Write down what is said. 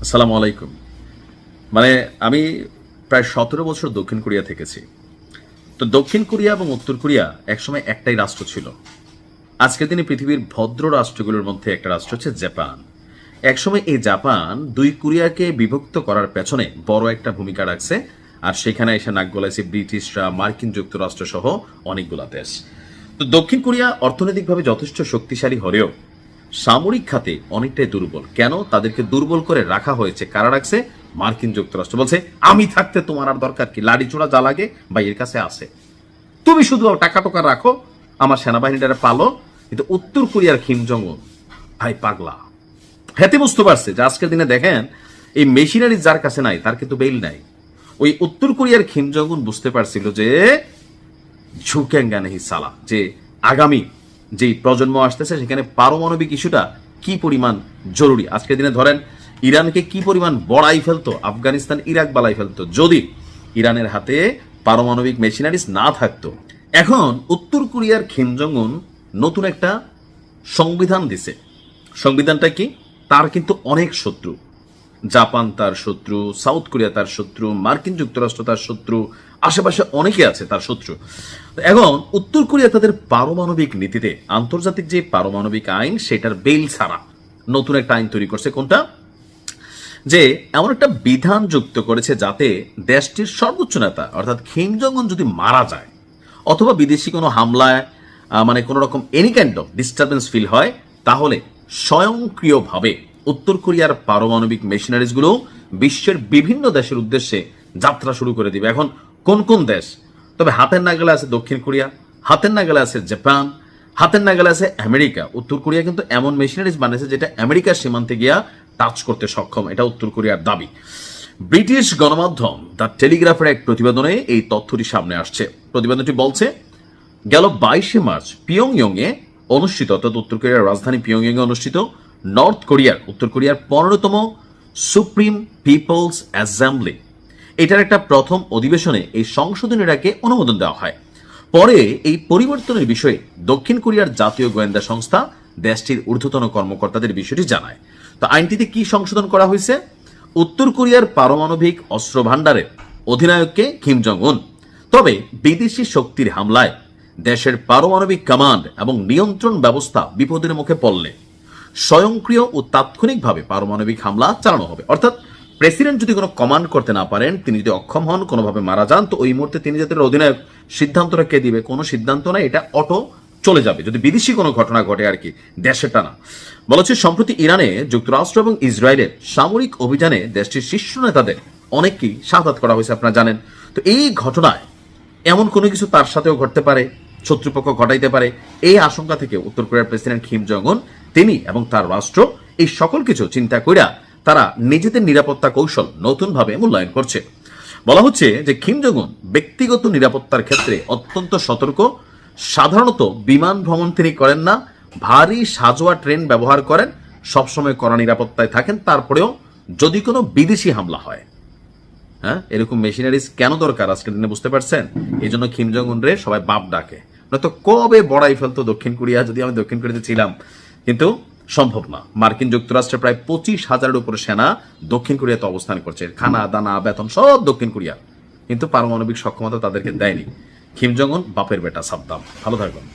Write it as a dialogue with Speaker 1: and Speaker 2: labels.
Speaker 1: আসসালামু আলাইকুম। মানে আমি প্রায় 17 বছর দক্ষিণ কোরিয়া থেকেছি। তো দক্ষিণ কোরিয়া এবং উত্তর কোরিয়া একসময় একটাই রাষ্ট্র ছিল। আজকের দিনে পৃথিবীর ভদ্র রাষ্ট্রগুলোর মধ্যে একটা রাষ্ট্র হচ্ছে জাপান। একসময় এই জাপান দুই কোরিয়াকে বিভক্ত করার পেছনে বড় একটা ভূমিকা রাখছে, আর সেখানে এসে নাক গলাইছে ব্রিটিশরা, মার্কিন যুক্তরাষ্ট্র সহ অনেকগুলা দেশ। তো দক্ষিণ কোরিয়া অর্থনৈতিকভাবে যথেষ্ট শক্তিশালী হলেও সামরিক খাতে অনেকটাই দুর্বল। কেন তাদেরকে দুর্বল করে রাখা হয়েছে? কারা রাখছে? মার্কিন যুক্তরাষ্ট্র বলছে, আমি থাকতে তোমার আর দরকার কি? লাড়ি চোড়া যা লাগে বা এর কাছে আছে, তুমি শুধু টাকা টোকা রাখো, আমার সেনাবাহিনীটা পালো। কিন্তু উত্তর কোরিয়ার কিম জং উন ভাই পাগলা, হেতে বুঝতে পারছে যে আজকের দিনে দেখেন এই মেশিনারি যার কাছে নাই তার কিন্তু বেল নাই। ওই উত্তর কোরিয়ার কিম জং উন বুঝতে পারছিল যে ঝুঁকেঙ্গানেহি সালা, যে আগামী যেই প্রজন্ম আসতেছে সেখানে পারমাণবিক ইস্যুটা কি পরিমাণ জরুরি। আজকের দিনে ধরেন ইরানকে কি পরিমাণ বড়াই ফেলতো, আফগানিস্তান ইরাক বালাই ফেলতো যদি ইরানের হাতে পারমাণবিক মেশিনারিজ না থাকতো। এখন উত্তর কোরিয়ার কিম জং উন নতুন একটা সংবিধান দিছে। সংবিধানটা কি? তার কিন্তু অনেক শত্রু। জাপান তার শত্রু, সাউথ কোরিয়া তার শত্রু, মার্কিন যুক্তরাষ্ট্র তার শত্রু, আশেপাশে অনেকে আছে তার শত্রু। এখন উত্তর কোরিয়া তাদের পারমাণবিক নীতিতে আন্তর্জাতিক যে পারমাণবিক আইন সেটার বেল ছাড়া নতুন একটা আইন তৈরি করছে। কোনটা? যে এমন একটা বিধান যুক্ত করেছে যাতে দেশটির সর্বোচ্চ নেতা অর্থাৎ কিম জং উন যদি মারা যায় অথবা বিদেশি কোনো হামলায় মানে কোনো রকম any kind of disturbance feel হয়, তাহলে স্বয়ংক্রিয়ভাবে উত্তর কোরিয়ার পারমাণবিক মেশিনারিজগুলো বিশ্বের বিভিন্ন দেশের উদ্দেশ্যে যাত্রা শুরু করে দিবে। এখন কোন কোন দেশ? তবে হাতের নাগালে আছে দক্ষিণ কোরিয়া, হাতের নাগালে আছে জাপান, হাতের নাগালে আছে আমেরিকা। উত্তর কোরিয়া কিন্তু এমন মেশিনারিজ বানিয়েছে যেটা আমেরিকার সীমান্তে গিয়া টাচ করতে সক্ষম, এটা উত্তর কোরিয়ার দাবি। ব্রিটিশ গণমাধ্যম দ্য টেলিগ্রাফের এক প্রতিবেদনে এই তথ্যটি সামনে আসছে। প্রতিবেদনটি বলছে, গেল 22 মার্চ পিয়ংইয়ং এ অনুষ্ঠিত, অর্থাৎ উত্তর কোরিয়ার রাজধানী পিয়ংইয়ং এ অনুষ্ঠিত উত্তর কোরিয়ার 15তম সুপ্রিম পিপলস অ্যাসেম্বলি, এটার একটা প্রথম অধিবেশনে এই সংশোধনীটাকে অনুমোদন দেওয়া হয়। পরে এই পরিবর্তনের বিষয়ে দক্ষিণ কোরিয়ার জাতীয় গোয়েন্দা সংস্থা দেশটির ঊর্ধ্বতন কর্মকর্তাদের বিষয়টি জানায়। তো আইনটিতে কি সংশোধন করা হয়েছে? উত্তর কোরিয়ার পারমাণবিক অস্ত্র ভাণ্ডারের অধিনায়ককে কিম জং উন, তবে বিদেশি শক্তির হামলায় দেশের পারমাণবিক কমান্ড এবং নিয়ন্ত্রণ ব্যবস্থা বিপদের মুখে পড়লে স্বয়ংক্রিয় ও তাৎক্ষণিকভাবে পারমাণবিক হামলা চালানো হবে। অর্থাৎ প্রেসিডেন্ট যদি কোনো কমান্ড করতে না পারেন, তিনি যদি অক্ষম হন, কোনোভাবে মারা যান, তো ওই মুহূর্তে তিনি যাদের অধিনায়ক, সিদ্ধান্তটা কে দিবে? কোনো সিদ্ধান্ত নাই, এটা অটো চলে যাবে যদি বিদেশি কোনো ঘটনা ঘটে আর কি, দেশেরটা না। বলা হচ্ছে সম্প্রতি ইরানে যুক্তরাষ্ট্র এবং ইসরায়েলের সামরিক অভিযানে দেশটির শীর্ষ নেতাদের অনেককেই শাহাদাত করা হয়েছে, আপনারা জানেন। তো এই ঘটনায় এমন কোনো কিছু তার সাথেও ঘটতে পারে, শত্রুপক্ষ ঘটাইতে পারে, এই আশঙ্কা থেকে উত্তর কোরিয়ার প্রেসিডেন্ট কিম জং উন তিনি এবং তার রাষ্ট্র এই সকল কিছু চিন্তা কইরা তারা নিজেদের নিরাপত্তা কৌশল নতুনভাবে মূল্যায়ন করছে। বলা হচ্ছে যে কিম জং উন ব্যক্তিগত নিরাপত্তার ক্ষেত্রে অত্যন্ত সতর্ক। সাধারণত বিমান ভ্রমণ তিনি করেন না, ভারী সাজোয়া ট্রেন ব্যবহার করেন, সবসময় কড়া নিরাপত্তায় থাকেন। তারপরেও যদি কোনো বিদেশি হামলা হয়, হ্যাঁ, এরকম মেশিনারিজ কেন দরকার আজকের দিনে বুঝতে পারছেন? এই জন্য কিম জং উন রে সবাই বাপ ডাকে, নয়তো কবে বড়াই ফেলতো দক্ষিণ কোরিয়া, যদি আমি দক্ষিণ কোরিয়াতে ছিলাম। কিন্তু সম্ভব না। মার্কিন যুক্তরাষ্ট্রের প্রায় 25,000-এর উপরে সেনা দক্ষিণ কোরিয়াতে অবস্থান করছে, খানা দানা বেতন সব দক্ষিণ কোরিয়া, কিন্তু পারমাণবিক সক্ষমতা তাদেরকে দেয়নি। কিম জং উন বাপের বেটা সাদ্দাম। ভালো থাকবেন।